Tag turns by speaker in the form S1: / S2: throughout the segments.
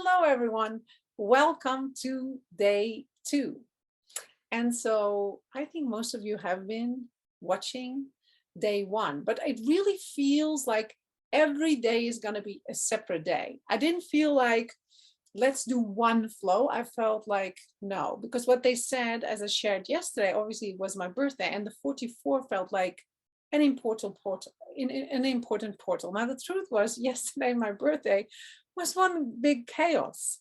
S1: Hello, everyone. Welcome to day 2. And so I think most of you have been watching day 1, but it really feels like every day is going to be a separate day. I didn't feel like let's do one flow. I felt like no, because what they said, as I shared yesterday, obviously it was my birthday, and the 44 felt like an important portal. An important portal. Now the truth was, yesterday my birthday was one big chaos.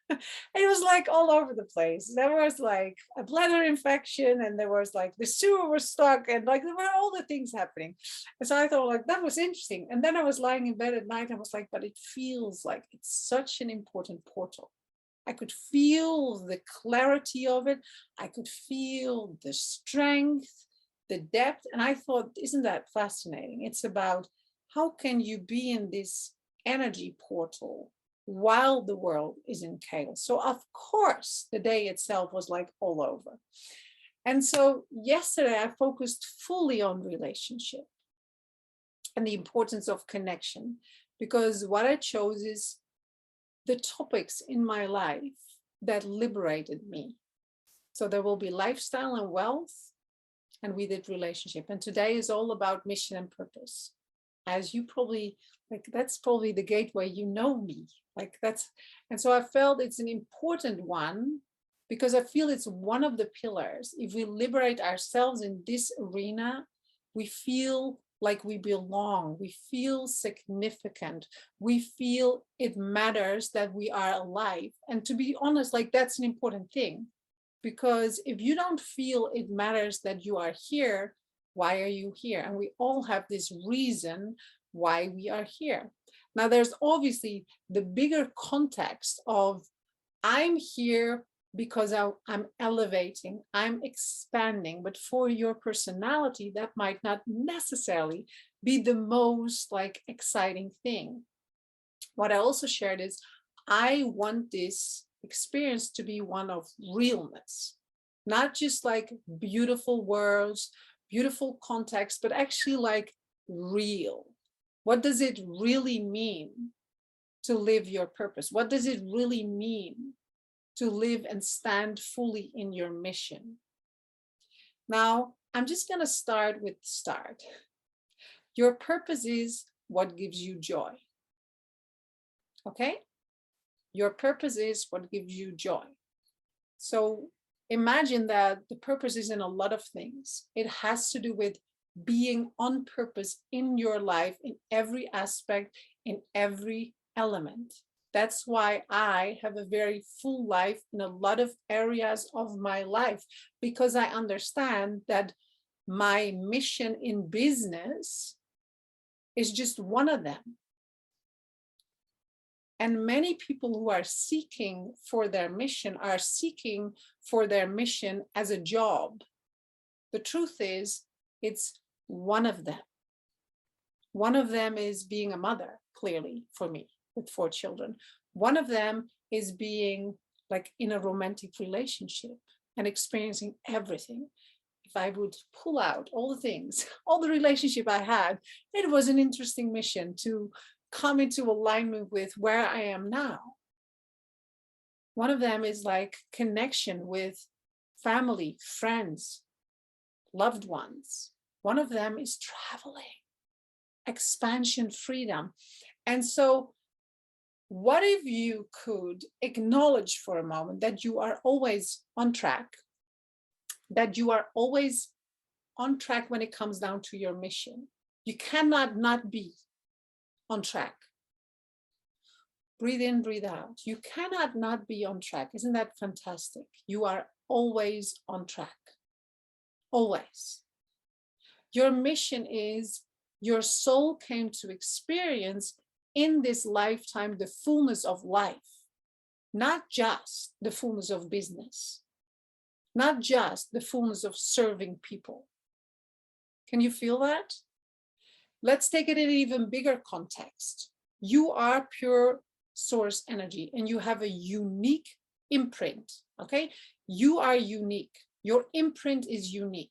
S1: It was like all over the place. There was like a bladder infection, and there was like the sewer was stuck, and like there were all the things happening. And so I thought, like, that was interesting. And then I was lying in bed at night. I was like, but it feels like it's such an important portal. I could feel the clarity of it. I could feel the strength, the depth. And I thought, isn't that fascinating? It's about how can you be in this energy portal while the world is in chaos. So of course, the day itself was like all over. And so yesterday I focused fully on relationship and the importance of connection, because what I chose is the topics in my life that liberated me. So there will be lifestyle and wealth, and we did relationship. And today is all about mission and purpose. As you probably, like, that's probably the gateway, you know me, like that's, and so I felt it's an important one because I feel it's one of the pillars. If we liberate ourselves in this arena, we feel like we belong, we feel significant, we feel it matters that we are alive. And to be honest, like, that's an important thing, because if you don't feel it matters that you are here, why are you here? And we all have this reason why we are here. Now, there's obviously the bigger context of I'm here because I'm elevating, I'm expanding, but for your personality, that might not necessarily be the most like exciting thing. What I also shared is I want this experience to be one of realness, not just like beautiful words, beautiful context, but actually like real. What does it really mean to live your purpose? What does it really mean to live and stand fully in your mission? Now, I'm just going to start with start. Your purpose is what gives you joy. Okay? Your purpose is what gives you joy. So imagine that the purpose is in a lot of things. It has to do with being on purpose in your life, in every aspect, in every element. That's why I have a very full life in a lot of areas of my life, because I understand that my mission in business is just one of them. And many people who are seeking for their mission are seeking for their mission as a job. The truth is, it's one of them. One of them is being a mother, clearly, for me, with 4 children. One of them is being like in a romantic relationship and experiencing everything. If I would pull out all the things, all the relationship I had, it was an interesting mission to come into alignment with where I am now. One of them is like connection with family, friends, loved ones. One of them is traveling, expansion, freedom. And so what if you could acknowledge for a moment that you are always on track, that you are always on track when it comes down to your mission. You cannot not be on track. Breathe in, breathe out. You cannot not be on track. Isn't that fantastic? You are always on track. Always. Your mission is your soul came to experience in this lifetime the fullness of life, not just the fullness of business, not just the fullness of serving people. Can you feel that? Let's take it in an even bigger context. You are pure source energy and you have a unique imprint, okay? You are unique. Your imprint is unique.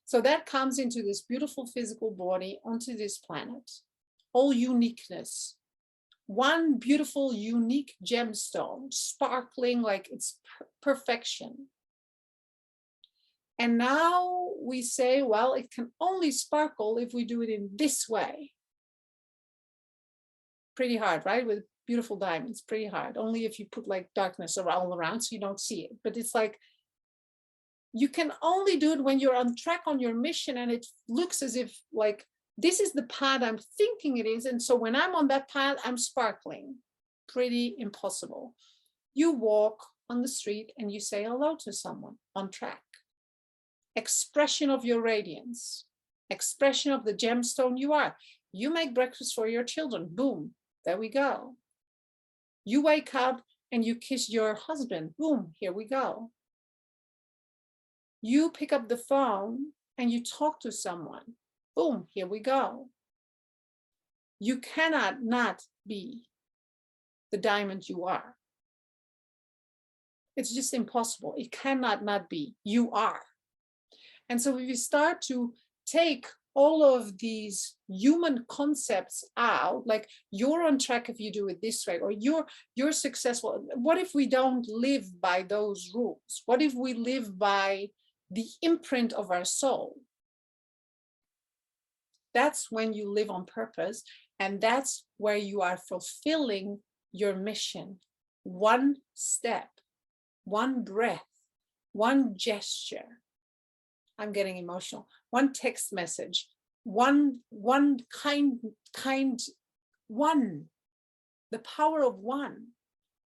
S1: So that comes into this beautiful physical body onto this planet. All uniqueness, one beautiful, unique gemstone, sparkling like it's perfection. And now we say, well, it can only sparkle if we do it in this way. Pretty hard, right? With beautiful diamonds, pretty hard. Only if you put like darkness all around so you don't see it. But it's like, you can only do it when you're on track on your mission and it looks as if like, this is the path I'm thinking it is. And so when I'm on that path, I'm sparkling. Pretty impossible. You walk on the street and you say hello to someone on track. Expression of your radiance, expression of the gemstone you are. You make breakfast for your children. Boom, there we go. You wake up and you kiss your husband. Boom, here we go. You pick up the phone and you talk to someone. Boom, here we go. You cannot not be the diamond you are. It's just impossible. It cannot not be. You are. And so if you start to take all of these human concepts out, like you're on track if you do it this way, or you're successful. What if we don't live by those rules? What if we live by the imprint of our soul? That's when you live on purpose, and that's where you are fulfilling your mission. One step, one breath, one gesture. I'm getting emotional. One text message, one kind, one, the power of one.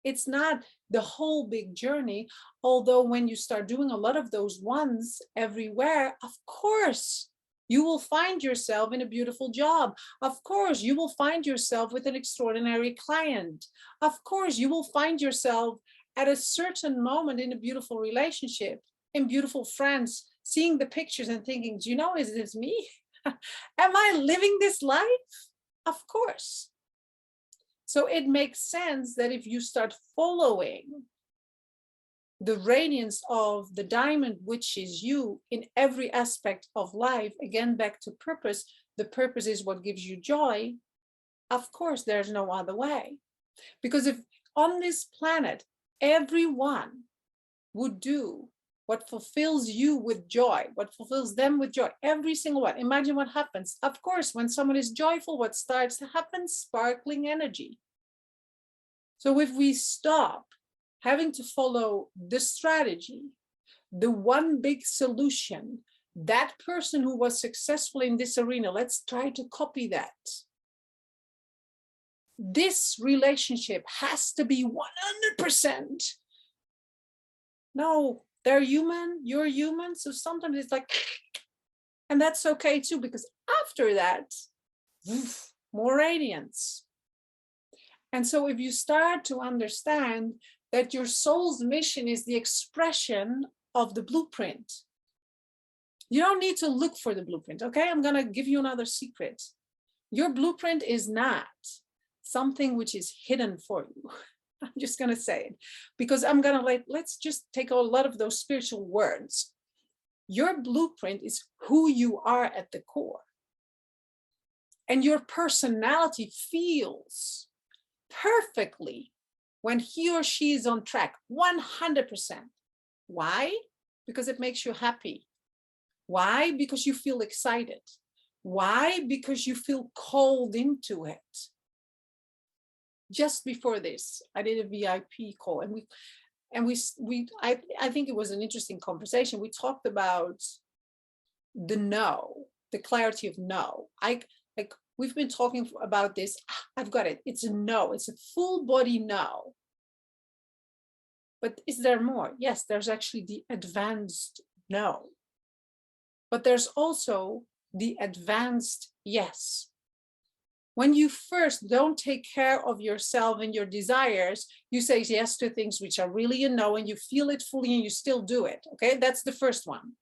S1: It's not the whole big journey, although when you start doing a lot of those ones everywhere, of course, you will find yourself in a beautiful job. Of course, you will find yourself with an extraordinary client. Of course, you will find yourself at a certain moment in a beautiful relationship, in beautiful friends, seeing the pictures and thinking, do you know, is this me? Am I living this life? Of course. So it makes sense that if you start following the radiance of the diamond, which is you in every aspect of life, again, back to purpose, the purpose is what gives you joy. Of course, there's no other way. Because if on this planet, everyone would do what fulfills you with joy, what fulfills them with joy, every single one. Imagine what happens. Of course, when someone is joyful, what starts to happen? Sparkling energy. So if we stop having to follow the strategy, the one big solution, that person who was successful in this arena, let's try to copy that. This relationship has to be 100%. No, they're human, you're human. So sometimes it's like, and that's okay too, because after that, more radiance. And so if you start to understand that your soul's mission is the expression of the blueprint, you don't need to look for the blueprint, okay? I'm gonna give you another secret. Your blueprint is not something which is hidden for you. I'm just gonna say it, because I'm gonna let's just take a lot of those spiritual words. Your blueprint is who you are at the core. And your personality feels perfectly when he or she is on track, 100%. Why? Because it makes you happy. Why? Because you feel excited. Why? Because you feel called into it. Just before this, I did a VIP call, and I think it was an interesting conversation. We talked about the no, the clarity of no. We've been talking about this. I've got it. It's a no. It's a full body no. But is there more? Yes, there's actually the advanced no. But there's also the advanced yes. When you first don't take care of yourself and your desires, you say yes to things which are really a no, and you feel it fully and you still do it. Okay, that's the first one.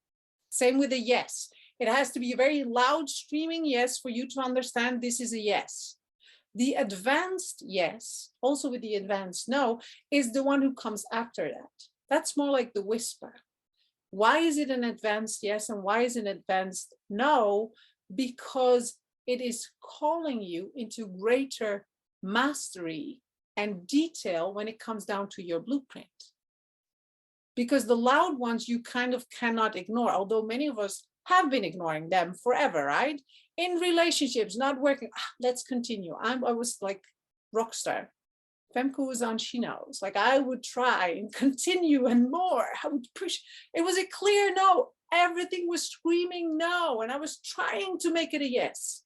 S1: Same with a yes. It has to be a very loud, screaming yes for you to understand this is a yes. The advanced yes, also with the advanced no, is the one who comes after that. That's more like the whisper. Why is it an advanced yes and why is it an advanced no? Because it is calling you into greater mastery and detail when it comes down to your blueprint. Because the loud ones you kind of cannot ignore, although many of us have been ignoring them forever, right? In relationships, not working, let's continue. I was like rock star. Femke was on, she knows. Like I would try and continue and more. I would push. It was a clear no. Everything was screaming no. And I was trying to make it a yes.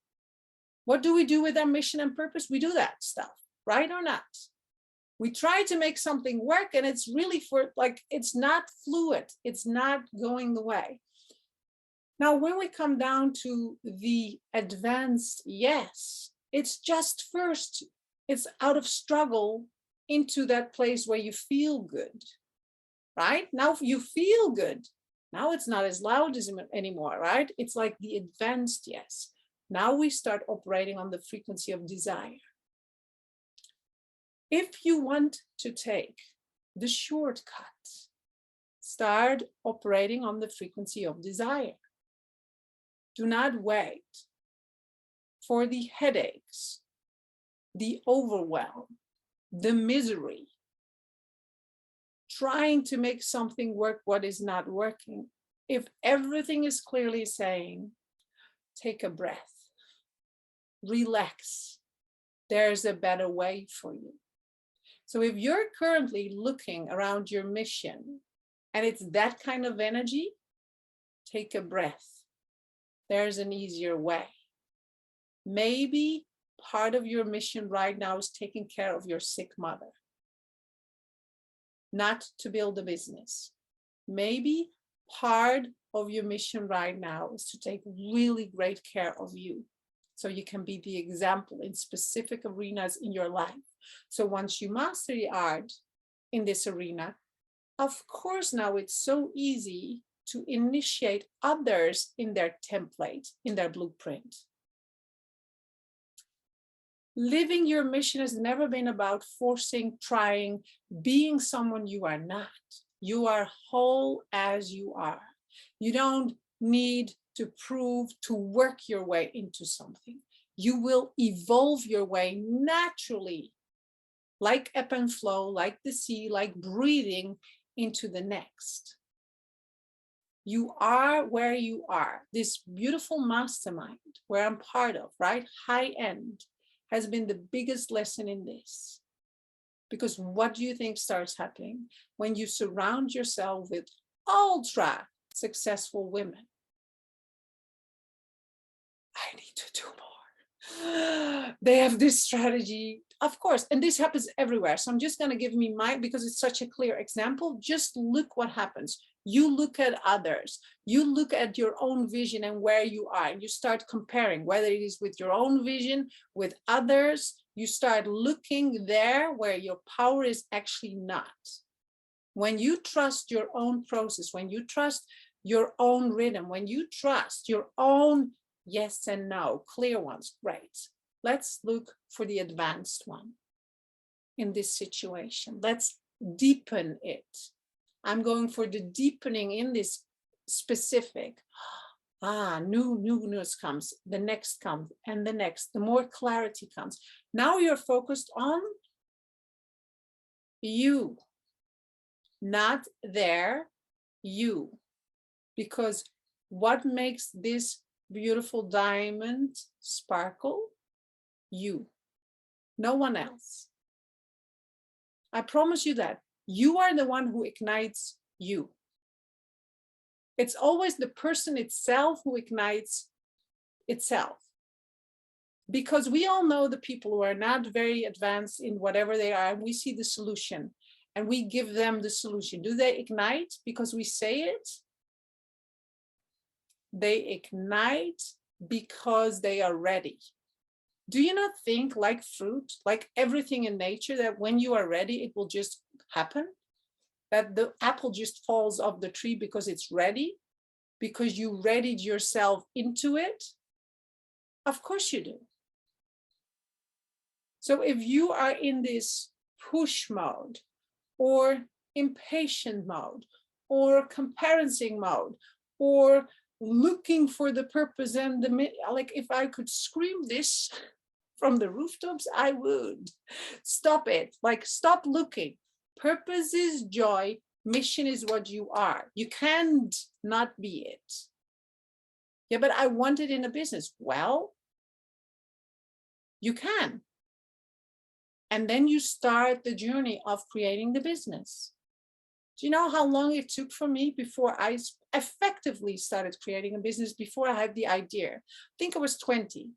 S1: What do we do with our mission and purpose? We do that stuff, right or not? We try to make something work and it's really for like, it's not fluid. It's not going the way. Now, when we come down to the advanced yes, it's just first, it's out of struggle into that place where you feel good, right? Now you feel good. Now it's not as loud as anymore, right? It's like the advanced yes. Now we start operating on the frequency of desire. If you want to take the shortcut, start operating on the frequency of desire. Do not wait for the headaches, the overwhelm, the misery, trying to make something work what is not working. If everything is clearly saying, take a breath, relax, there's a better way for you. So if you're currently looking around your mission and it's that kind of energy, take a breath. There's an easier way. Maybe part of your mission right now is taking care of your sick mother, not to build a business. Maybe part of your mission right now is to take really great care of you, so you can be the example in specific arenas in your life. So once you master the art in this arena, of course, now it's so easy to initiate others in their template, in their blueprint. Living your mission has never been about forcing, trying, being someone you are not. You are whole as you are. You don't need to prove, to work your way into something. You will evolve your way naturally, like ebb and flow, like the sea, like breathing into the next. You are where you are. This beautiful mastermind where I'm part of, right? High end has been the biggest lesson in this. Because what do you think starts happening when you surround yourself with ultra successful women? I need to do more. They have this strategy, of course, and this happens everywhere. So I'm just going to give me because it's such a clear example. Just look what happens. You look at others, you look at your own vision and where you are, and you start comparing, whether it is with your own vision, with others, you start looking there where your power is actually not. When you trust your own process, when you trust your own rhythm, when you trust your own yes and no, clear ones, great. Let's look for the advanced one in this situation. Let's deepen it. I'm going for the deepening in this specific. Newness comes, the next comes, and the next. The more clarity comes. Now you're focused on you, not there, you. Because what makes this beautiful diamond sparkle? You, no one else. I promise you that. You are the one who ignites you. It's always the person itself who ignites itself. Because we all know the people who are not very advanced in whatever they are, and we see the solution and we give them the solution. Do they ignite because we say it? They ignite because they are ready. Do you not think, like fruit, like everything in nature, that when you are ready, it will just happen? That the apple just falls off the tree because it's ready? Because you readied yourself into it? Of course you do. So if you are in this push mode, or impatient mode, or comparing mode, or looking for the purpose and the, like if I could scream this from the rooftops, I would. Stop it. Like, stop looking. Purpose is joy. Mission is what you are. You can't not be it. Yeah, but I want it in a business. Well, you can. And then you start the journey of creating the business. Do you know how long it took for me before I effectively started creating a business, before I had the idea? I think I was 20.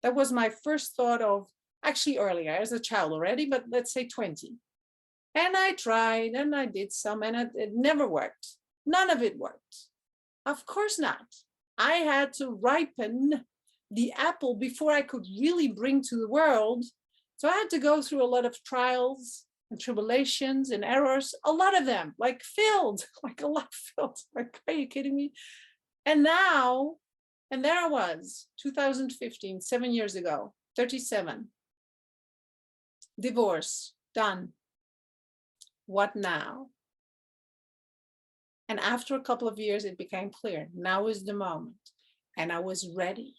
S1: That was my first thought of, actually earlier, as a child already, but let's say 20. And I tried and I did some, and it never worked. None of it worked. Of course not. I had to ripen the apple before I could really bring to the world. So I had to go through a lot of trials and tribulations and errors, a lot of them, like failed, like a lot failed. Like, are you kidding me? And now, and there I was, 2015, 7 years ago, 37, divorce, done. What now? And after a couple of years, it became clear, now is the moment. And I was ready.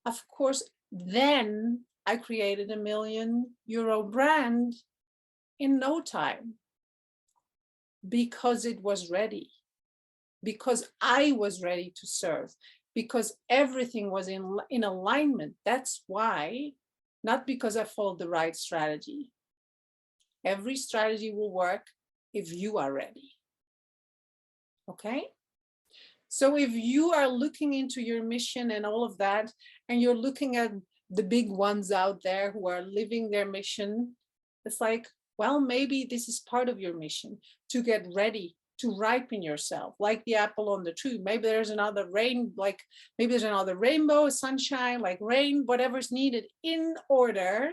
S1: Of course, then I created a €1 million brand in no time, because it was ready, because I was ready to serve, because everything was in alignment. That's why, not because I followed the right strategy. Every strategy will work if you are ready. Okay? So if you are looking into your mission and all of that, and you're looking at the big ones out there who are living their mission, it's like, well, maybe this is part of your mission, to get ready, to ripen yourself, like the apple on the tree. Maybe there's another rain, like maybe there's another rainbow, sunshine, like rain, whatever's needed in order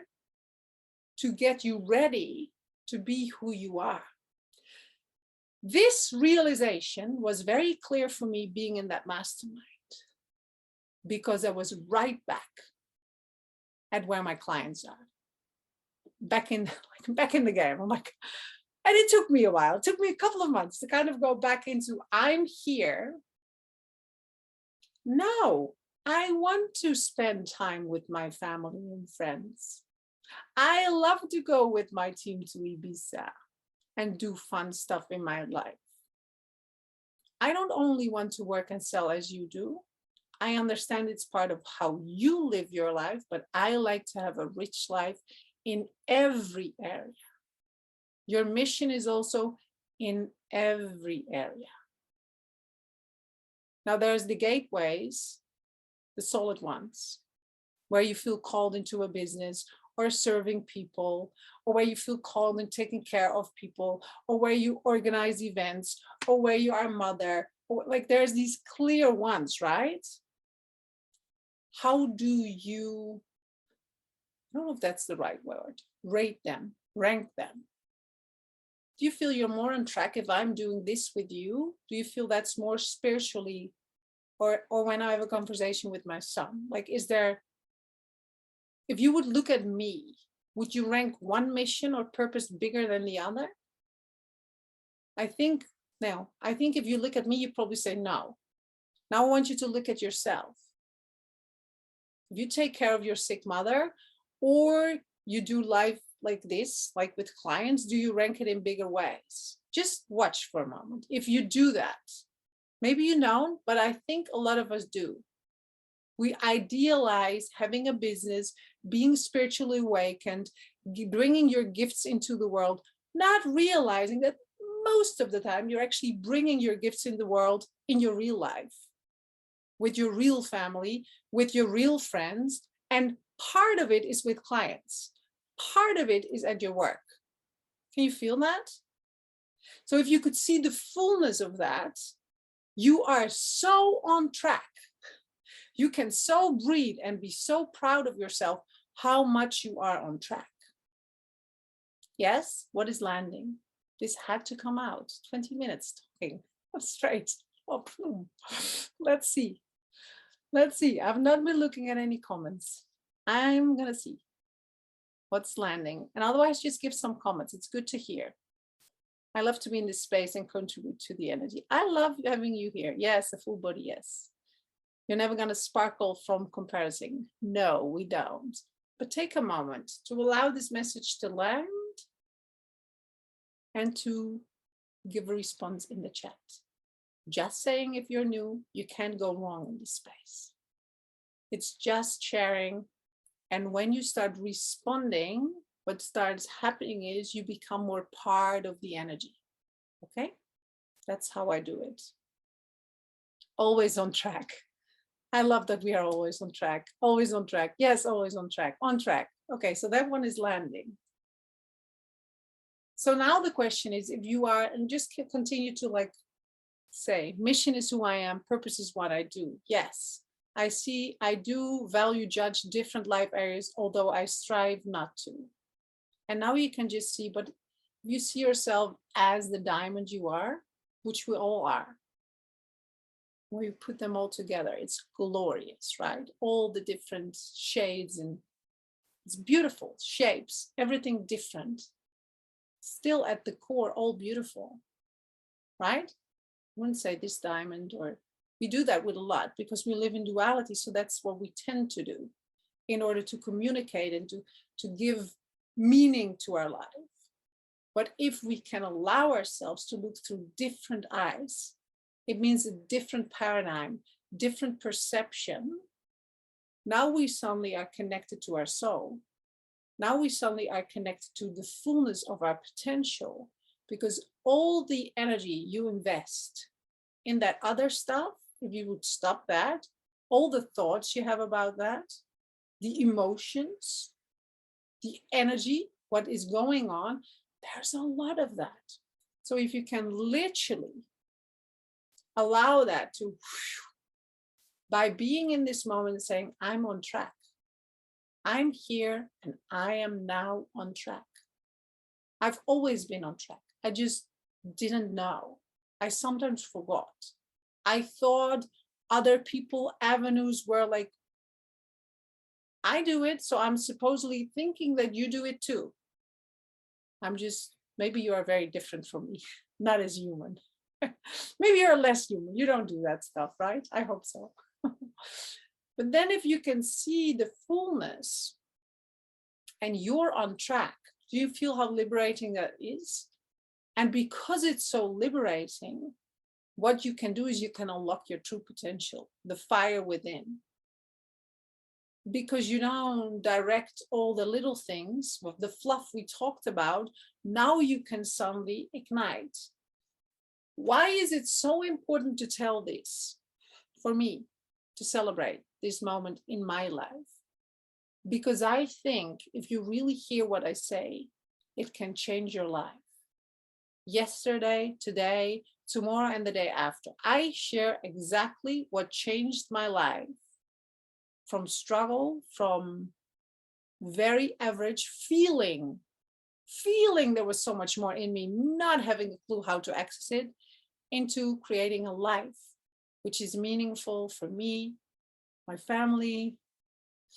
S1: to get you ready to be who you are. This realization was very clear for me being in that mastermind, because I was right back at where my clients are. Back in the game. I'm like, and it took me a while. It took me a couple of months to kind of go back into, I'm here. No, I want to spend time with my family and friends. I love to go with my team to Ibiza and do fun stuff in my life. I don't only want to work and sell as you do. I understand it's part of how you live your life, but I like to have a rich life in every area. Your mission is also in every area. Now there's the gateways, the solid ones, where you feel called into a business, or serving people, or where you feel called in taking care of people, or where you organize events, or where you are a mother, or like there's these clear ones, right? How do you, I don't know if that's the right word, rate them, rank them? Do you feel you're more on track if I'm doing this with you? Do you feel that's more spiritually, or when I have a conversation with my son? Like, is there, if you would look at me, would you rank one mission or purpose bigger than the other? I think if you look at me, you probably say no. Now I want you to look at yourself. If you take care of your sick mother, or you do life like this, like with clients, do you rank it in bigger ways? Just watch for a moment. If you do that, maybe you don't, but I think a lot of us do. We idealize having a business, being spiritually awakened, bringing your gifts into the world, not realizing that most of the time you're actually bringing your gifts in the world in your real life, with your real family, with your real friends, and part of it is with clients. Part of it is at your work. Can you feel that? So if you could see the fullness of that, you are so on track. You can so breathe and be so proud of yourself how much you are on track. Yes, what is landing? This had to come out. 20 minutes talking straight. Oh, let's see. Let's see. I've not been looking at any comments. I'm going to see what's landing. And otherwise, just give some comments. It's good to hear. I love to be in this space and contribute to the energy. I love having you here. Yes, a full body, yes. You're never going to sparkle from comparison. No, we don't. But take a moment to allow this message to land and to give a response in the chat. Just saying, if you're new, you can't go wrong in this space. It's just sharing. And when you start responding, what starts happening is you become more part of the energy. Okay? That's how I do it. Always on track. I love that we are always on track. Always on track. Yes, always on track. On track. Okay, so that one is landing. So now the question is, if you are, and just continue to like say, mission is who I am, purpose is what I do. Yes, I see, I do value, judge different life areas, although I strive not to. And now you can just see, but you see yourself as the diamond you are, which we all are. When you put them all together, it's glorious, right? All the different shades, and it's beautiful shapes, everything different. Still at the core, all beautiful, right? I wouldn't say this diamond, or we do that with a lot because we live in duality. So that's what we tend to do in order to communicate and to give meaning to our life. But if we can allow ourselves to look through different eyes, it means a different paradigm, different perception. Now we suddenly are connected to our soul. Now we suddenly are connected to the fullness of our potential, because all the energy you invest in that other stuff, if you would stop that, all the thoughts you have about that, the emotions, the energy, what is going on, there's a lot of that. So if you can literally allow that to, by being in this moment and saying, I'm on track. I'm here and I am now on track. I've always been on track. I just didn't know. I sometimes forgot. I thought other people avenues were like, I do it, so I'm supposedly thinking that you do it too. I'm just, maybe you are very different from me, not as human. Maybe you're less human. You don't do that stuff, right? I hope so. But then if you can see the fullness and you're on track, do you feel how liberating that is? And because it's so liberating, what you can do is you can unlock your true potential, the fire within. Because you don't direct all the little things with the fluff we talked about, now you can suddenly ignite. Why is it so important to tell this? For me, to celebrate this moment in my life? Because I think if you really hear what I say, it can change your life. Yesterday, today, tomorrow, and the day after. I share exactly what changed my life. From struggle, from very average, feeling there was so much more in me, not having a clue how to access it, into creating a life which is meaningful for me, my family,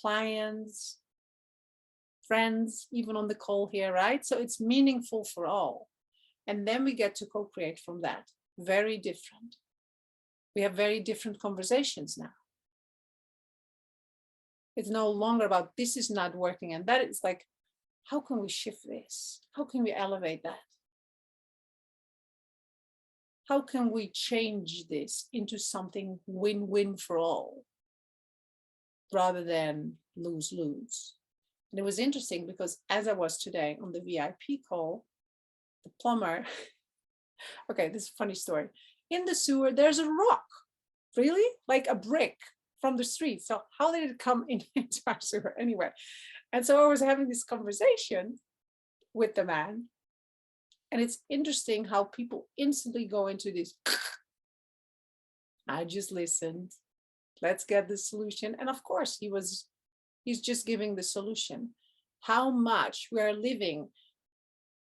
S1: clients, friends, even on the call here, right? So it's meaningful for all. And then we get to co-create from that. Very different. We have very different conversations now. It's no longer about this is not working and that. It's like, how can we shift this? How can we elevate that? How can we change this into something win-win for all rather than lose-lose? And it was interesting because as I was today on the VIP call, the plumber, okay, this is a funny story. In the sewer, there's a rock, really? Like a brick from the street. So how did it come into our sewer anyway? And so I was having this conversation with the man. And it's interesting how people instantly go into this. I just listened. Let's get the solution. And of course, he's just giving the solution. How much we are living.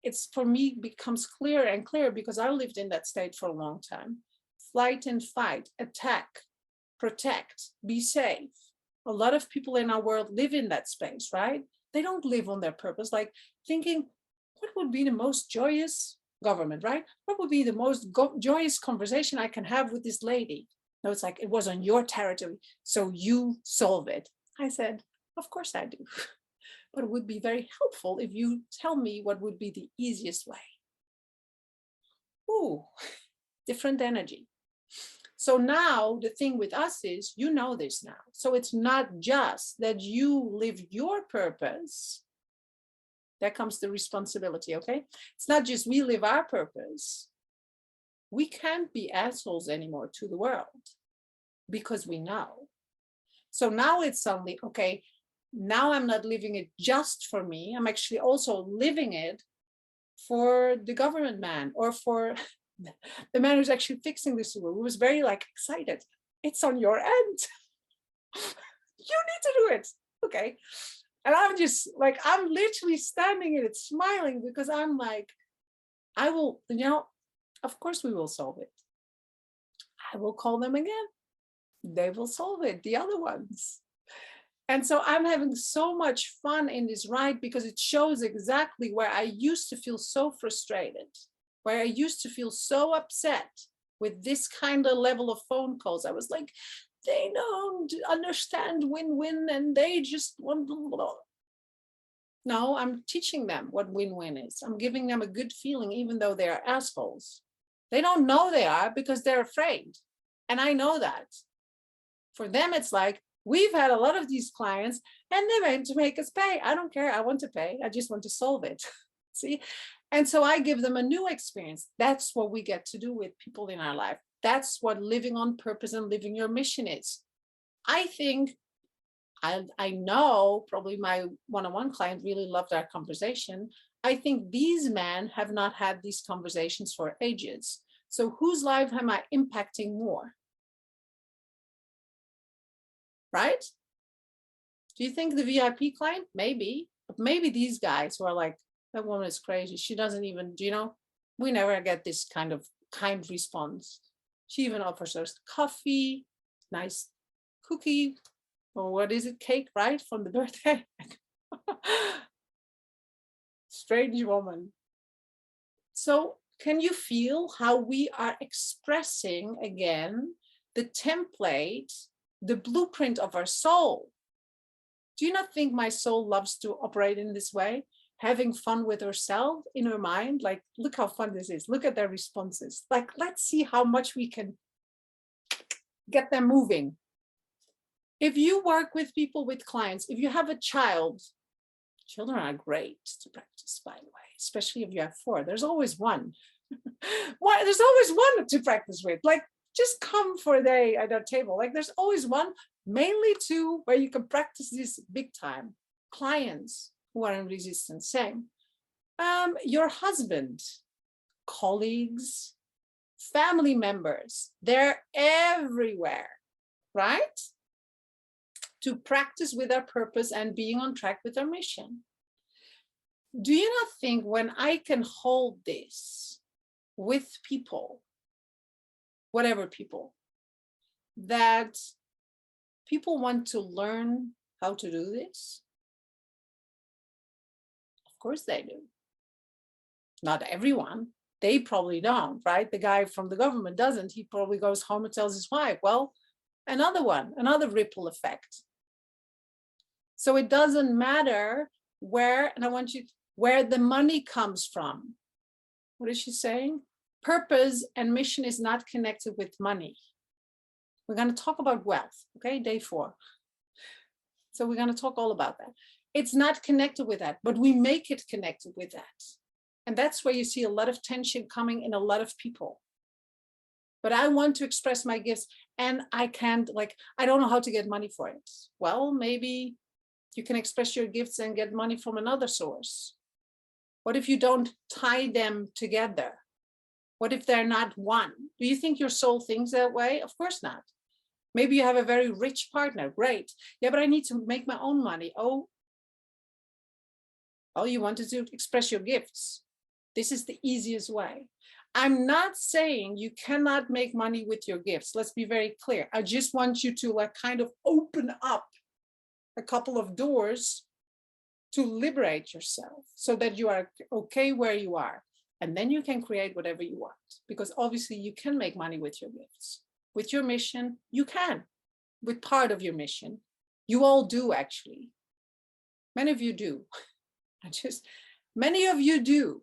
S1: It's for me becomes clearer and clearer because I lived in that state for a long time. Flight and fight, attack, protect, be safe. A lot of people in our world live in that space, right? They don't live on their purpose, like thinking, what would be the most joyous government, right? What would be the most joyous conversation I can have with this lady? No, it's like, it was on your territory, so you solve it. I said, of course I do. But it would be very helpful if you tell me what would be the easiest way. Ooh, different energy. So now the thing with us is, you know this now. So it's not just that you live your purpose. There comes the responsibility, okay? It's not just we live our purpose. We can't be assholes anymore to the world because we know. So now it's suddenly, okay, now I'm not living it just for me. I'm actually also living it for the government man, or for the man who's actually fixing this rule, who was very like excited. It's on your end. You need to do it. Okay. And I'm just like, I'm literally standing in it smiling, because I'm like, I will, of course we will solve it. I will call them again. They will solve it, the other ones. And so I'm having so much fun in this ride, because it shows exactly where I used to feel so frustrated, where I used to feel so upset with this kind of level of phone calls. I was like, they don't understand win-win and they just want blah, blah. No, I'm teaching them what win-win is. I'm giving them a good feeling, even though they are assholes. They don't know they are because they're afraid. And I know that. For them, it's like, we've had a lot of these clients and they want to make us pay. I don't care. I want to pay. I just want to solve it. See? And so I give them a new experience. That's what we get to do with people in our life. That's what living on purpose and living your mission is. I think, I know probably my one-on-one client really loved our conversation. I think these men have not had these conversations for ages. So whose life am I impacting more? Right? Do you think the VIP client? Maybe, but maybe these guys who are like, that woman is crazy. She doesn't even, we never get this kind of kind response. She even offers us coffee, nice cookie, or what is it, cake, right? From the birthday. Strange woman. So can you feel how we are expressing again the template, the blueprint of our soul? Do you not think my soul loves to operate in this way? Having fun with herself in her mind, like, look how fun this is. Look at their responses. Like, let's see how much we can get them moving. If you work with people, with clients, if you have a child, children are great to practice, by the way, especially if you have 4. There's always one. There's always one to practice with. Like, just come for a day at our table. Like, there's always one, mainly 2, where you can practice this big time. Clients who are in resistance, same. Your husband, colleagues, family members, they're everywhere, right? To practice with our purpose and being on track with our mission. Do you not think when I can hold this with people, whatever people, that people want to learn how to do this? Of course they do. Not everyone. They probably don't, right? The guy from the government doesn't. He probably goes home and tells his wife, well, another ripple effect. So it doesn't matter where, and I want you, where the money comes from. What is she saying? Purpose and mission is not connected with money. We're going to talk about wealth, okay? Day 4. So we're going to talk all about that. It's not connected with that, but we make it connected with that. And that's where you see a lot of tension coming in a lot of people. But I want to express my gifts and I can't, like, I don't know how to get money for it. Well, maybe you can express your gifts and get money from another source. What if you don't tie them together? What if they're not one? Do you think your soul thinks that way? Of course not. Maybe you have a very rich partner. Great. Yeah, but I need to make my own money. Oh, all you want is to express your gifts. This is the easiest way. I'm not saying you cannot make money with your gifts. Let's be very clear. I just want you to like kind of open up a couple of doors to liberate yourself so that you are okay where you are. And then you can create whatever you want, because obviously you can make money with your gifts. with your mission, you can, with part of your mission. You all do, actually. Many of you do. Many of you do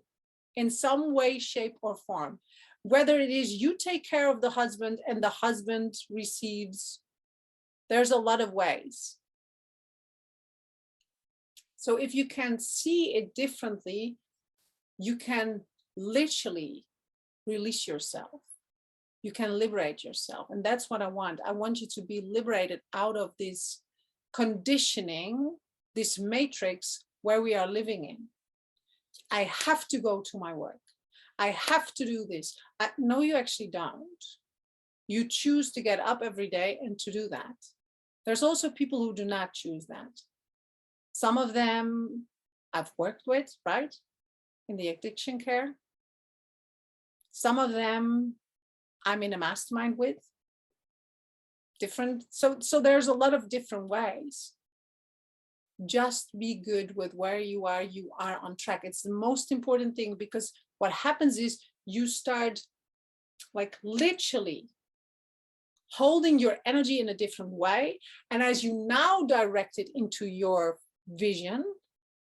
S1: in some way, shape, or form. Whether it is you take care of the husband and the husband receives, there's a lot of ways. So if you can see it differently, you can literally release yourself. You can liberate yourself. And that's what I want. I want you to be liberated out of this conditioning, this matrix where we are living in. I have to go to my work. I have to do this. No, you actually don't. You choose to get up every day and to do that. There's also people who do not choose that. Some of them I've worked with, right? In the addiction care. Some of them I'm in a mastermind with. Different. So there's a lot of different ways. Just be good with where you are on track. It's the most important thing, because what happens is you start like literally holding your energy in a different way. And as you now direct it into your vision,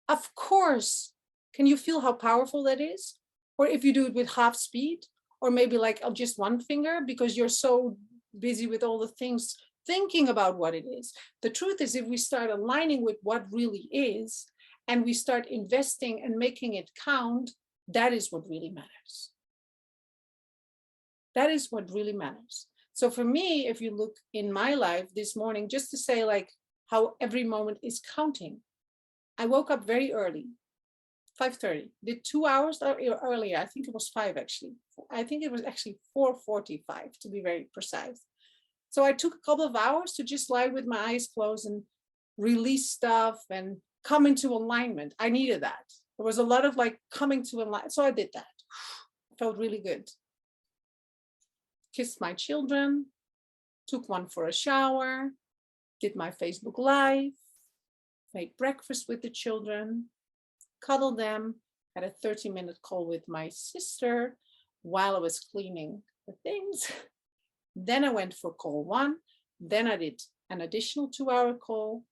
S1: of course, can you feel how powerful that is? Or if you do it with half speed, or maybe like just one finger, because you're so busy with all the things thinking about what it is. The truth is, if we start aligning with what really is, and we start investing and making it count, that is what really matters. That is what really matters. So for me, if you look in my life this morning, just to say like how every moment is counting, I woke up very early, 5:30, did 2 hours earlier. I think it was 5 actually. I think it was actually 4:45 to be very precise. So I took a couple of hours to just lie with my eyes closed and release stuff and come into alignment. I needed that. There was a lot of like coming to alignment. So I did that. It felt really good. Kissed my children, took one for a shower, did my Facebook Live, made breakfast with the children, cuddled them, had a 30-minute call with my sister while I was cleaning the things. Then I went for call 1. Then I did an additional 2-hour call.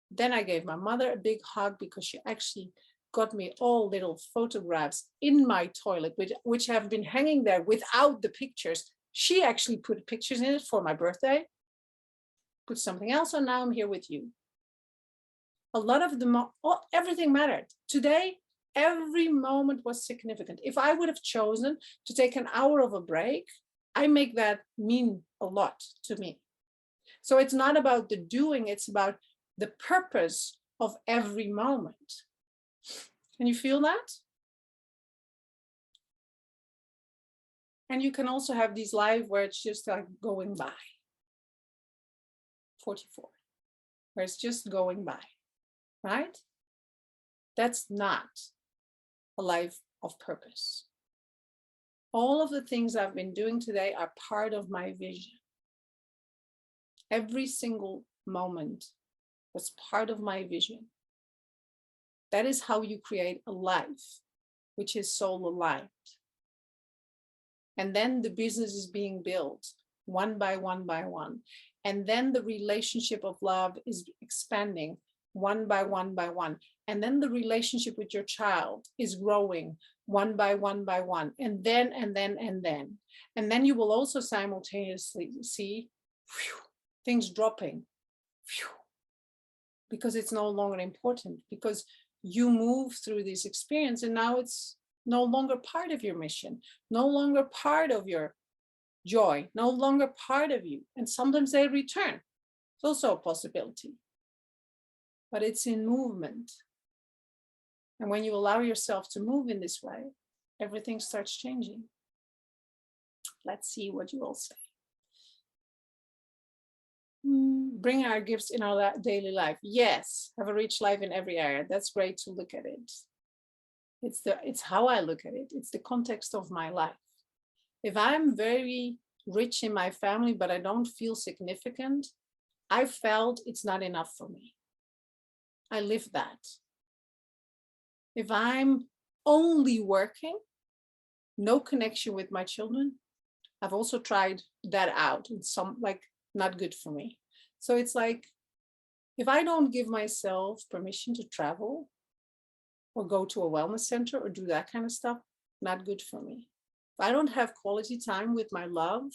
S1: Then I gave my mother a big hug, because she actually got me all little photographs in my toilet, which have been hanging there without the pictures. She actually put pictures in it for my birthday, put something else on. Now I'm here with you. A lot of them, everything mattered. Today, every moment was significant. If I would have chosen to take an hour of a break, I make that mean a lot to me. So it's not about the doing, it's about the purpose of every moment. Can you feel that? And you can also have these live where it's just like going by. 44, where it's just going by, right? That's not a life of purpose. All of the things I've been doing today are part of my vision. Every single moment was part of my vision. That is how you create a life which is soul aligned. And then the business is being built one by one by one. And then the relationship of love is expanding one by one by one. And then the relationship with your child is growing one by one by one. And then. And then you will also simultaneously see things dropping, because it's no longer important, because you move through this experience and now it's no longer part of your mission, no longer part of your joy, no longer part of you. And sometimes they return. It's also a possibility, but it's in movement. And when you allow yourself to move in this way, everything starts changing. Let's see what you all say. Bring our gifts in our daily life. Yes, have a rich life in every area. That's great to look at it. It's how I look at it. It's the context of my life. If I'm very rich in my family, but I don't feel significant, I felt it's not enough for me. I live that. If I'm only working, no connection with my children, I've also tried that out. It's some like not good for me. So it's like, if I don't give myself permission to travel or go to a wellness center or do that kind of stuff, not good for me. If I don't have quality time with my love,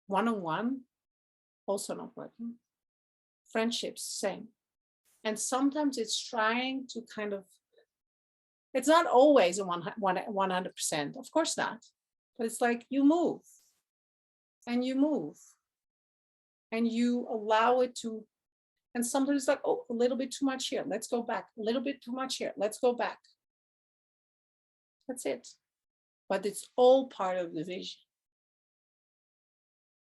S1: one-on-one, also not working. Friendships, same. And sometimes it's trying to kind of, it's not always a 100%, of course not. But it's like you move and you move and you allow it to, and sometimes it's like, oh, a little bit too much here, let's go back. A little bit too much here, let's go back. That's it. But it's all part of the vision.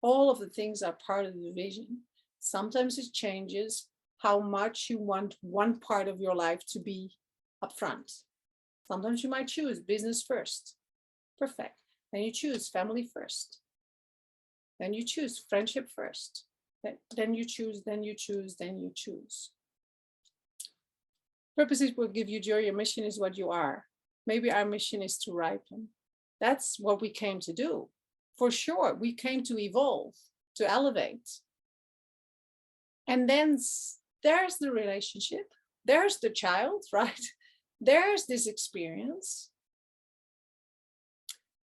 S1: All of the things are part of the vision. Sometimes it changes how much you want one part of your life to be upfront. Sometimes you might choose business first. Perfect. Then you choose family first. Then you choose friendship first. Then you choose, then you choose, then you choose. Purpose is what give you joy. Your mission is what you are. Maybe our mission is to ripen. That's what we came to do. For sure, we came to evolve, to elevate. And then there's the relationship. There's the child, right? There's this experience.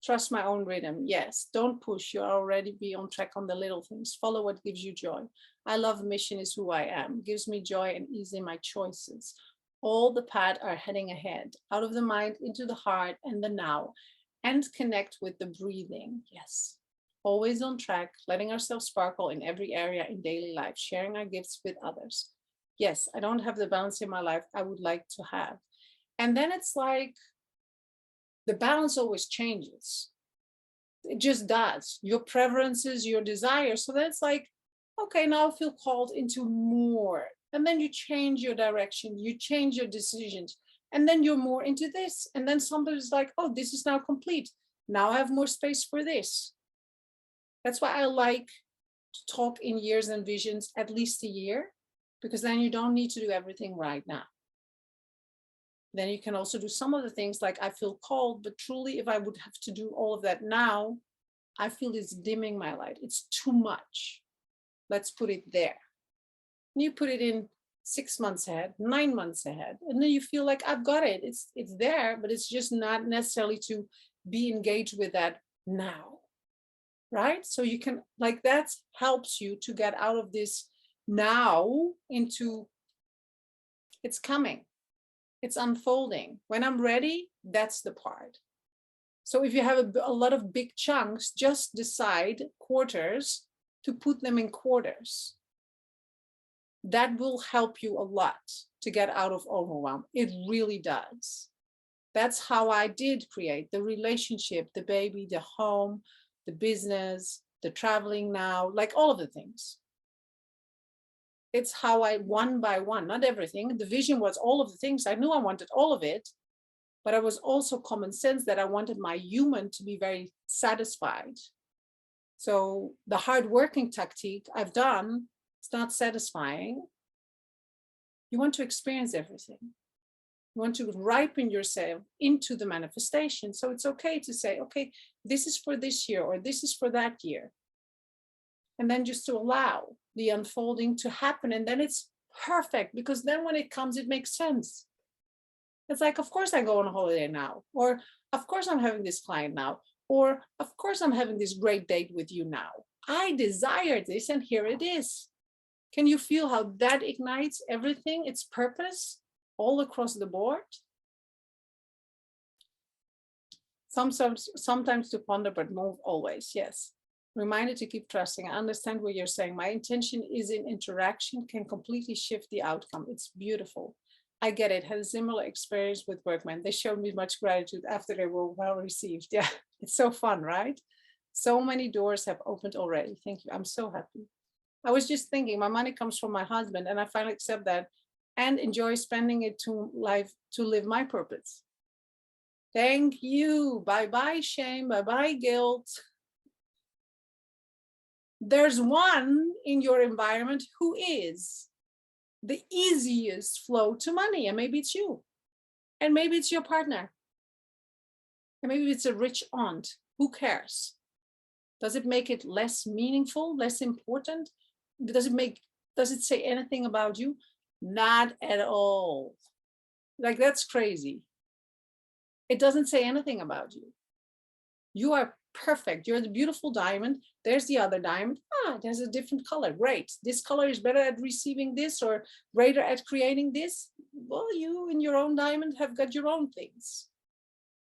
S1: Trust my own rhythm. Yes, don't push. You'll already be on track on the little things. Follow what gives you joy. I love mission is who I am. Gives me joy and ease in my choices. All the paths are heading ahead, out of the mind, into the heart and the now, and connect with the breathing. Yes, always on track, letting ourselves sparkle in every area in daily life, sharing our gifts with others. Yes, I don't have the balance in my life I would like to have. And then it's like, the balance always changes. It just does. Your preferences, your desires. So that's like, okay, now I feel called into more. And then you change your direction, you change your decisions, and then you're more into this. And then sometimes it's like, oh, this is now complete. Now I have more space for this. That's why I like to talk in years and visions, at least a year, because then you don't need to do everything right now. Then you can also do some of the things like I feel called, but truly, if I would have to do all of that now, I feel it's dimming my light. It's too much. Let's put it there. And you put it in 6 months ahead, 9 months ahead, and then you feel like I've got it. It's there, but it's just not necessarily to be engaged with that now, right? So you can, like, that helps you to get out of this now into it's coming. It's unfolding. When I'm ready, that's the part. So if you have a lot of big chunks, just decide quarters to put them in quarters. That will help you a lot to get out of overwhelm. It really does. That's how I did create the relationship, the baby, the home, the business, the traveling now, like all of the things. It's how I, one by one, not everything. The vision was all of the things. I knew I wanted all of it, but I was also common sense that I wanted my human to be very satisfied. So the hardworking tactic I've done, it's not satisfying. You want to experience everything. You want to ripen yourself into the manifestation. So it's okay to say, okay, this is for this year or this is for that year. And then just to allow the unfolding to happen. And then it's perfect because then when it comes, it makes sense. It's like, of course I go on a holiday now, or of course I'm having this client now, or of course I'm having this great date with you now. I desire this and here it is. Can you feel how that ignites everything, its purpose, all across the board? Sometimes to ponder, but move always, yes. Reminded to keep trusting. I understand what you're saying. My intention is in interaction can completely shift the outcome. It's beautiful. I get it. Had a similar experience with workmen. They showed me much gratitude after they were well received. Yeah, it's so fun, right? So many doors have opened already. Thank you. I'm so happy. I was just thinking, my money comes from my husband, and I finally accept that and enjoy spending it to live my purpose. Thank you. Bye-bye, shame. Bye-bye, guilt. There's one in your environment who is the easiest flow to money, and maybe it's you, and maybe it's your partner, and maybe it's a rich aunt. Who cares? Does it make it less meaningful, less important? Does it say anything about you? Not at all. Like, that's crazy. It doesn't say anything about you. You are perfect. You're the beautiful diamond. There's the other diamond. There's a different color. Great. This color is better at receiving this or greater at creating this. Well, you in your own diamond have got your own things.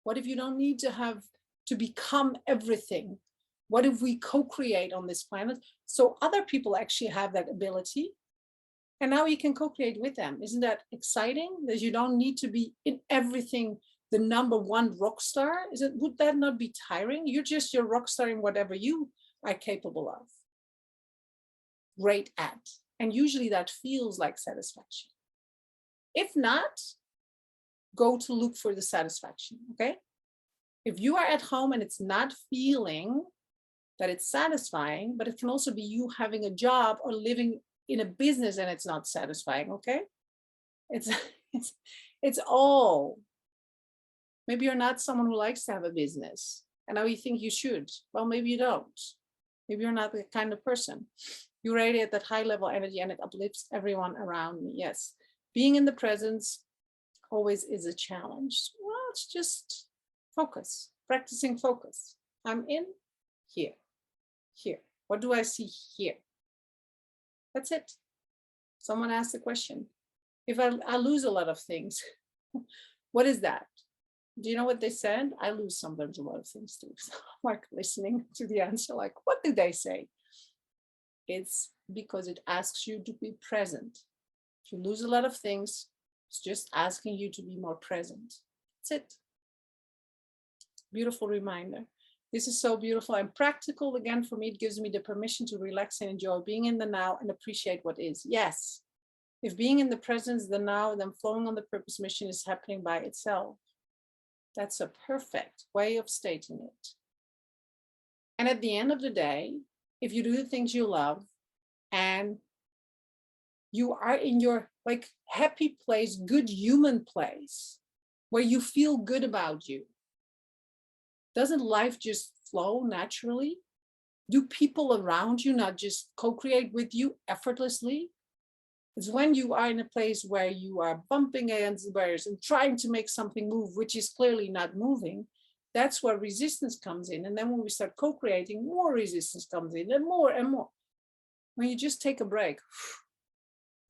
S1: What if you don't need to become everything? What if we co-create on this planet so other people actually have that ability? And now you can co-create with them. Isn't that exciting? That you don't need to be in everything the number one rock star. Would that not be tiring? You're just your rock star in whatever you are capable of, great at. And usually that feels like satisfaction. If not, go to look for the satisfaction, okay? If you are at home and it's not feeling that it's satisfying, but it can also be you having a job or living in a business and it's not satisfying, okay? It's all. Maybe you're not someone who likes to have a business and now you think you should. Well, maybe you don't. Maybe you're not the kind of person. You radiate that high level energy and it uplifts everyone around me. Yes, being in the presence always is a challenge. Well, it's just focus, practicing focus. I'm in here, here. What do I see here? That's it. Someone asked the question. If I lose a lot of things, what is that? Do you know what they said? I lose sometimes a lot of things too. So I'm like listening to the answer, like, what did they say? It's because it asks you to be present. If you lose a lot of things, it's just asking you to be more present. That's it. Beautiful reminder. This is so beautiful and practical. Again, for me, it gives me the permission to relax and enjoy being in the now and appreciate what is. Yes, if being in the presence, the now, then flowing on the purpose mission is happening by itself. That's a perfect way of stating it. And at the end of the day, if you do the things you love and you are in your like happy place, good human place, where you feel good about you, doesn't life just flow naturally? Do people around you not just co-create with you effortlessly? It's when you are in a place where you are bumping against the barriers and trying to make something move, which is clearly not moving, that's where resistance comes in. And then when we start co-creating, more resistance comes in and more and more. When you just take a break,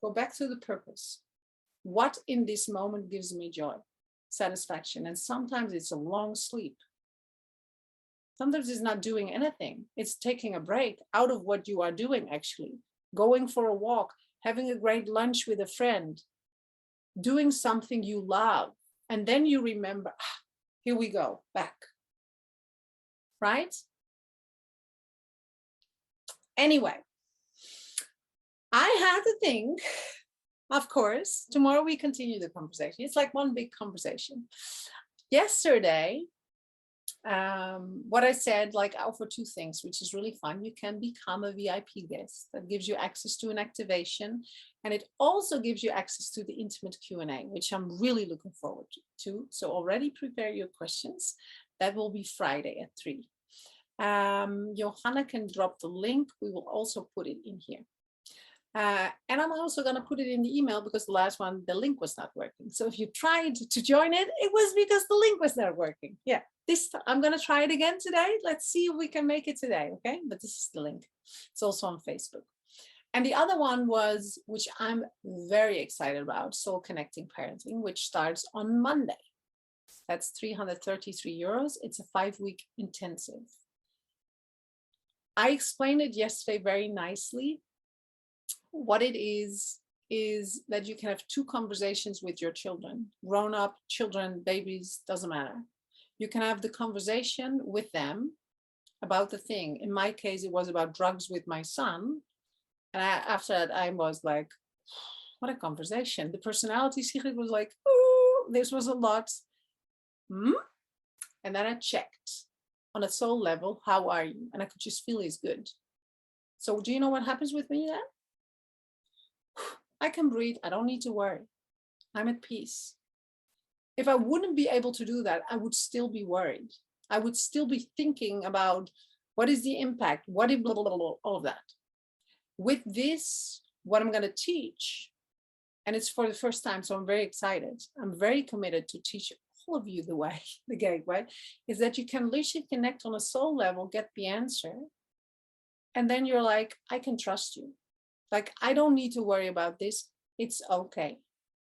S1: go back to the purpose. What in this moment gives me joy, satisfaction? And sometimes it's a long sleep. Sometimes it's not doing anything. It's taking a break out of what you are doing, actually. Going for a walk, having a great lunch with a friend, doing something you love. And then you remember, here we go, back. Right? Anyway, I had to think, of course, tomorrow we continue the conversation. It's like one big conversation. Yesterday, what I said, like, I offer two things, which is really fun. You can become a VIP guest. That gives you access to an activation, and it also gives you access to the intimate Q&A, which I'm really looking forward to. So already prepare your questions. That will be Friday at 3. Johanna can drop the link. We will also put it in here. And I'm also going to put it in the email because the last one, the link was not working. So if you tried to join it, it was because the link was not working. Yeah, I'm going to try it again today. Let's see if we can make it today. Okay, but this is the link. It's also on Facebook. And the other one was, which I'm very excited about, Soul Connecting Parenting, which starts on Monday. That's 333 euros. It's a 5-week intensive. I explained it yesterday very nicely. What it is that you can have 2 conversations with your children, grown up, children, babies, doesn't matter. You can have the conversation with them about the thing. In my case, it was about drugs with my son. And after that, I was like, what a conversation. The personality secret was like, oh, this was a lot. And then I checked on a soul level, how are you? And I could just feel he's good. So do you know what happens with me then? I can breathe. I don't need to worry. I'm at peace. If I wouldn't be able to do that, I would still be worried. I would still be thinking about What is the impact? What is blah, blah, blah, blah, all of that. With this, what I'm going to teach, and it's for the first time, so I'm very excited. I'm very committed to teach all of you the way, the gateway, is that you can literally connect on a soul level, get the answer, and then you're like, I can trust you. Like, I don't need to worry about this. It's okay.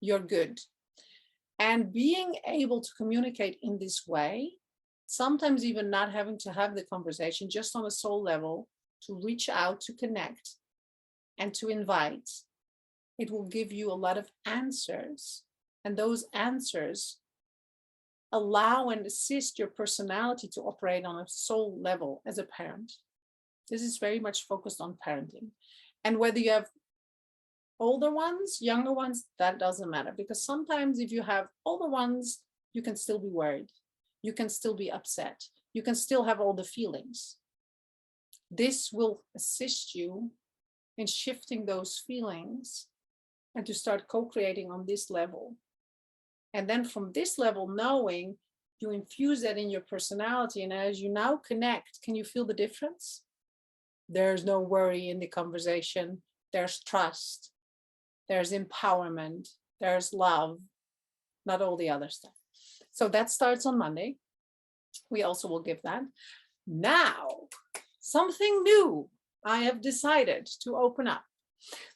S1: You're good. And being able to communicate in this way, sometimes even not having to have the conversation, just on a soul level, to reach out, to connect, and to invite, it will give you a lot of answers. And those answers allow and assist your personality to operate on a soul level as a parent. This is very much focused on parenting. And whether you have older ones, younger ones, that doesn't matter. Because sometimes if you have older ones, you can still be worried. You can still be upset. You can still have all the feelings. This will assist you in shifting those feelings and to start co-creating on this level. And then from this level, knowing, you infuse that in your personality. And as you now connect, can you feel the difference? There's no worry in the conversation. There's trust. There's empowerment. There's love, not all the other stuff. So that starts on Monday. We also will give that. Now, something new I have decided to open up.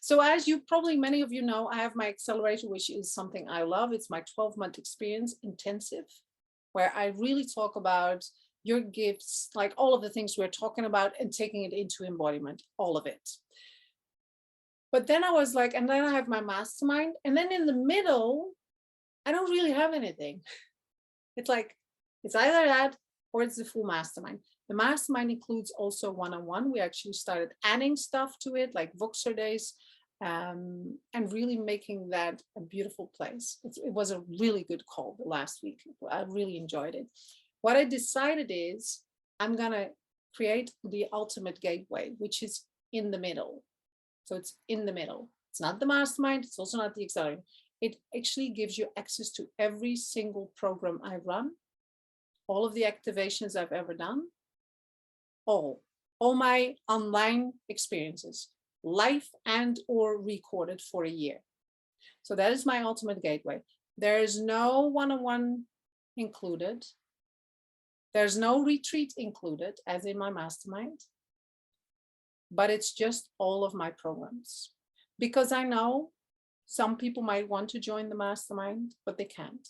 S1: So as you probably, many of you know, I have my accelerator, which is something I love. It's my 12-month experience intensive, where I really talk about your gifts, like all of the things we're talking about, and taking it into embodiment, all of it. But then I was like, and then I have my mastermind, and then in the middle, I don't really have anything. It's like, it's either that or it's the full mastermind. The mastermind includes also one-on-one. We actually started adding stuff to it, like Voxer days, and really making that a beautiful place. It was a really good call the last week. I really enjoyed it. What I decided is I'm going to create the ultimate gateway, which is in the middle. So it's in the middle. It's not the mastermind. It's also not the accelerator. It actually gives you access to every single program I run, all of the activations I've ever done, all my online experiences, live and or recorded for a year. So that is my ultimate gateway. There is no one-on-one included. There's no retreat included, as in my mastermind, but it's just all of my programs. Because I know some people might want to join the mastermind, but they can't.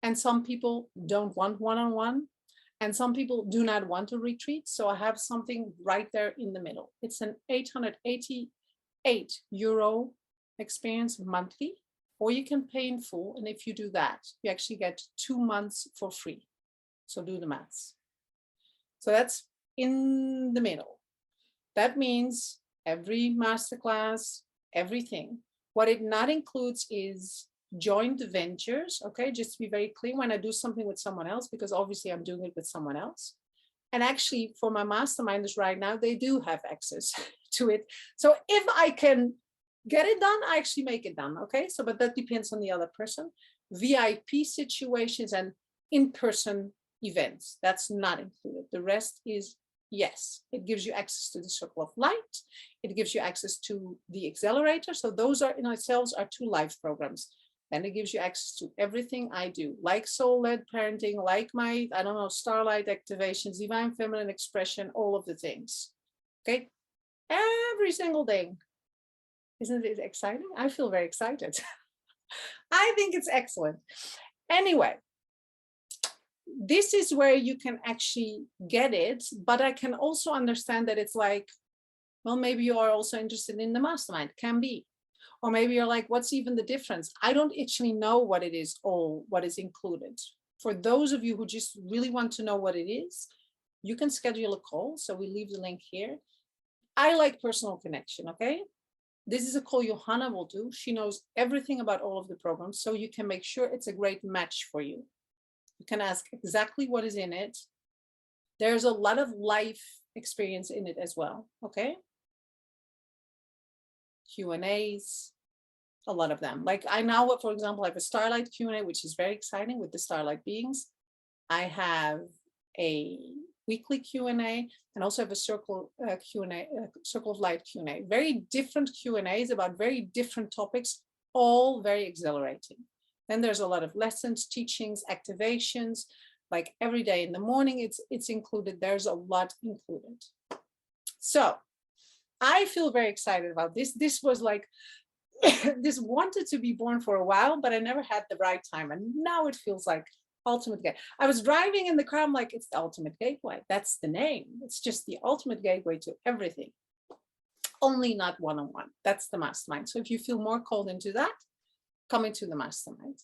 S1: And some people don't want one-on-one, and some people do not want a retreat. So I have something right there in the middle. It's an 888 euro experience monthly, or you can pay in full. And if you do that, you actually get 2 months for free. So do the maths. So that's in the middle. That means every masterclass, everything. What it not includes is joint ventures. Okay, just to be very clear, when I do something with someone else, because obviously I'm doing it with someone else. And actually for my masterminders right now, they do have access to it. So if I can get it done, I actually make it done. Okay, so but that depends on the other person. VIP situations and in-person events, that's not included. The rest is yes. It gives you access to the circle of light. It gives you access to the accelerator. So those are in themselves are 2 live programs. And it gives you access to everything I do, like soul-led parenting, like my, I don't know, starlight activations, divine feminine expression, all of the things. Okay, every single thing. Isn't it exciting? I feel very excited. I think it's excellent. Anyway, this is where you can actually get it, but I can also understand that it's like, well, maybe you are also interested in the mastermind, can be. Or maybe you're like, what's even the difference? I don't actually know what it is, all what is included. For those of you who just really want to know what it is, you can schedule a call. So we leave the link here. I like personal connection, okay? This is a call Johanna will do. She knows everything about all of the programs, so you can make sure it's a great match for you. You can ask exactly what is in it. There's a lot of life experience in it as well, okay? Q&As, a lot of them. Like I now, for example, I have a Starlight Q&A, which is very exciting with the Starlight beings. I have a weekly Q&A, and also have a circle Q&A, circle of light Q&A. Very different Q&As about very different topics, all very exhilarating. Then there's a lot of lessons, teachings, activations, like every day in the morning, it's included. There's a lot included. So I feel very excited about this. This was like, this wanted to be born for a while, but I never had the right time. And now it feels like ultimate gateway. I was driving in the car, I'm like, it's the ultimate gateway. That's the name. It's just the ultimate gateway to everything. Only not one-on-one. That's the mastermind. So if you feel more called into that, come into the mastermind.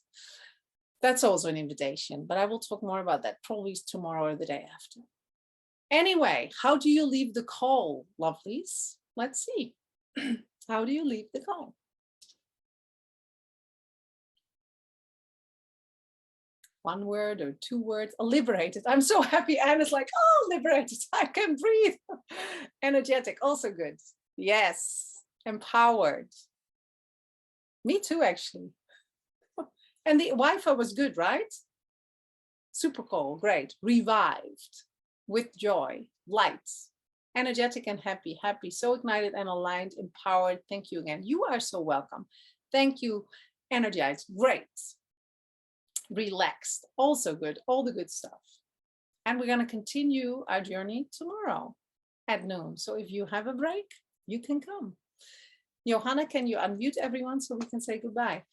S1: That's also an invitation, but I will talk more about that probably tomorrow or the day after. Anyway, how do you leave the call, lovelies? Let's see. How do you leave the call? One word or two words, liberated. I'm so happy. Anna's like, oh, liberated, I can breathe. Energetic, also good. Yes, empowered. Me too, actually. And the Wi-Fi was good, right? Super cool, great. Revived, with joy, light, energetic and happy, so ignited and aligned, empowered. Thank you again. You are so welcome. Thank you, energized, great. Relaxed, also good, all the good stuff. And we're going to continue our journey tomorrow at noon. So if you have a break, you can come. Johanna, can you unmute everyone so we can say goodbye?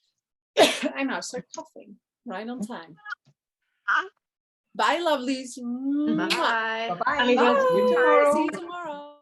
S1: I now start coughing right on time. Bye, lovelies.
S2: Bye.
S3: Bye-bye.
S1: Bye. See you tomorrow.